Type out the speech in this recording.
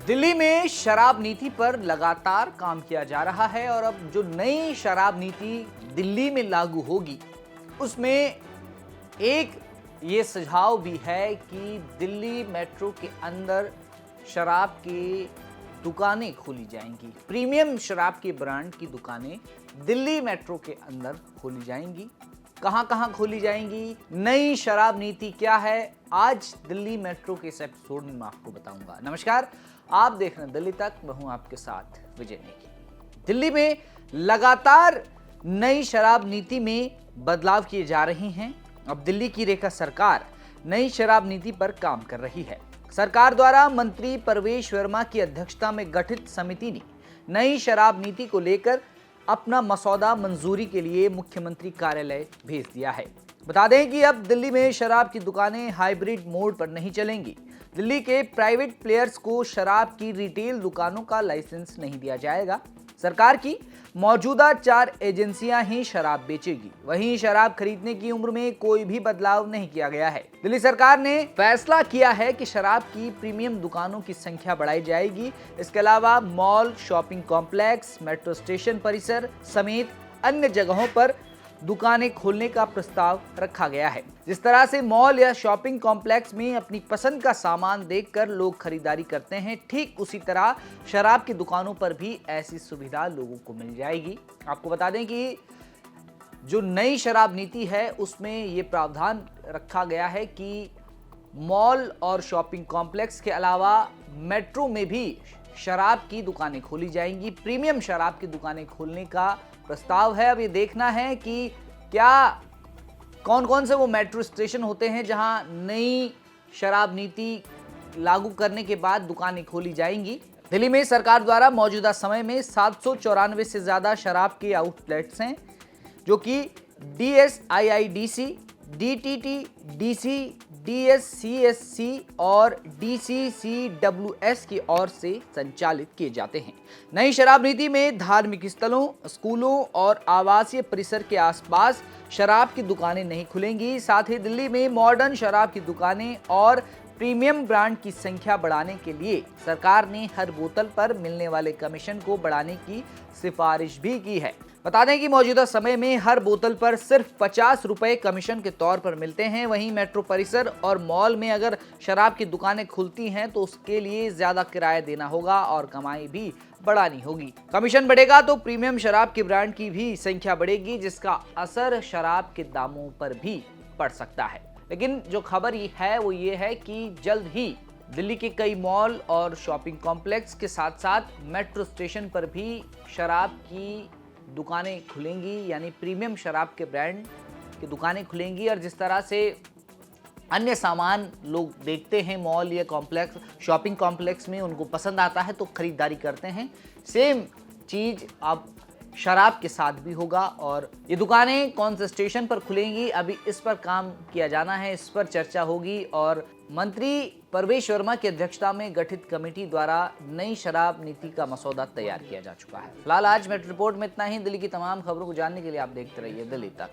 दिल्ली में शराब नीति पर लगातार काम किया जा रहा है और अब जो नई शराब नीति दिल्ली में लागू होगी उसमें एक ये सुझाव भी है कि दिल्ली मेट्रो के अंदर शराब की दुकानें खोली जाएंगी। प्रीमियम शराब के ब्रांड की दुकानें दिल्ली मेट्रो के अंदर खोली जाएंगी। कहां कहां खोली जाएंगी, नई शराब नीति क्या है, आज दिल्ली मेट्रो के इस एपिसोड में मैं आपको बताऊंगा। नमस्कार, आप देख रहे हैं दिल्ली तक, मैं हूं आपके साथ विजय नेगी। दिल्ली में लगातार नई शराब नीति में बदलाव किए जा रहे हैं। अब दिल्ली की रेखा सरकार नई शराब नीति पर काम कर रही है। सरकार द्वारा मंत्री परवेश वर्मा की अध्यक्षता में गठित समिति ने नई शराब नीति को लेकर अपना मसौदा मंजूरी के लिए मुख्यमंत्री कार्यालय भेज दिया है। बता दें कि अब दिल्ली में शराब की दुकानें हाइब्रिड मोड पर नहीं चलेंगी। दिल्ली के प्राइवेट प्लेयर्स को शराब की रिटेल दुकानों का लाइसेंस नहीं दिया जाएगा। सरकार की मौजूदा 4 एजेंसियां ही शराब बेचेगी। वहीं शराब खरीदने की उम्र में कोई भी बदलाव नहीं किया गया है। दिल्ली सरकार ने फैसला किया है कि शराब की प्रीमियम दुकानों की संख्या बढ़ाई जाएगी। इसके अलावा mall, shopping complex, metro station परिसर समेत अन्य जगहों पर दुकानें खोलने का प्रस्ताव रखा गया है। जिस तरह से मॉल या शॉपिंग कॉम्प्लेक्स में अपनी पसंद का सामान देखकर लोग खरीदारी करते हैं, ठीक उसी तरह शराब की दुकानों पर भी ऐसी सुविधा लोगों को मिल जाएगी। आपको बता दें कि जो नई शराब नीति है उसमें ये प्रावधान रखा गया है कि मॉल और शॉपिंग कॉम्प्लेक्स के अलावा मेट्रो में भी शराब की दुकानें खोली जाएंगी। प्रीमियम शराब की दुकानें खोलने का प्रस्ताव है। अब ये देखना है कि क्या कौन कौन से वो मेट्रो स्टेशन होते हैं जहां नई शराब नीति लागू करने के बाद दुकानें खोली जाएंगी। दिल्ली में सरकार द्वारा मौजूदा समय में 794 से ज्यादा शराब के आउटलेट्स हैं, जो कि DSIIDC, DTT, DC, DSCSC और DCCWS की ओर से संचालित किए जाते हैं। नई शराब नीति में धार्मिक स्थलों, स्कूलों और आवासीय परिसर के आसपास शराब की दुकानें नहीं खुलेंगी। साथ ही दिल्ली में मॉडर्न शराब की दुकानें और प्रीमियम ब्रांड की संख्या बढ़ाने के लिए सरकार ने हर बोतल पर मिलने वाले कमीशन को बढ़ाने की सिफारिश भी की है। बता दें कि मौजूदा समय में हर बोतल पर सिर्फ 50 रुपए कमीशन के तौर पर मिलते हैं। वहीं मेट्रो परिसर और मॉल में अगर शराब की दुकानें खुलती हैं तो उसके लिए ज्यादा किराया देना होगा और कमाई भी बढ़ानी होगी। कमीशन बढ़ेगा तो प्रीमियम शराब के ब्रांड की भी संख्या बढ़ेगी, जिसका असर शराब के दामों पर भी पड़ सकता है। लेकिन जो खबर है वो ये है कि जल्द ही दिल्ली के कई मॉल और शॉपिंग कॉम्प्लेक्स के साथ साथ मेट्रो स्टेशन पर भी शराब की दुकानें खुलेंगी, यानी प्रीमियम शराब के ब्रांड की दुकानें खुलेंगी। और जिस तरह से अन्य सामान लोग देखते हैं मॉल या कॉम्प्लेक्स, शॉपिंग कॉम्प्लेक्स में, उनको पसंद आता है तो खरीदारी करते हैं, सेम चीज़ अब शराब के साथ भी होगा। और ये दुकानें कौन से स्टेशन पर खुलेंगी, अभी इस पर काम किया जाना है, इस पर चर्चा होगी। और मंत्री परवेश वर्मा की अध्यक्षता में गठित कमेटी द्वारा नई शराब नीति का मसौदा तैयार किया जा चुका है। फिलहाल आज मेट्रो रिपोर्ट में इतना ही। दिल्ली की तमाम खबरों को जानने के लिए आप देखते रहिए दिल्ली तक।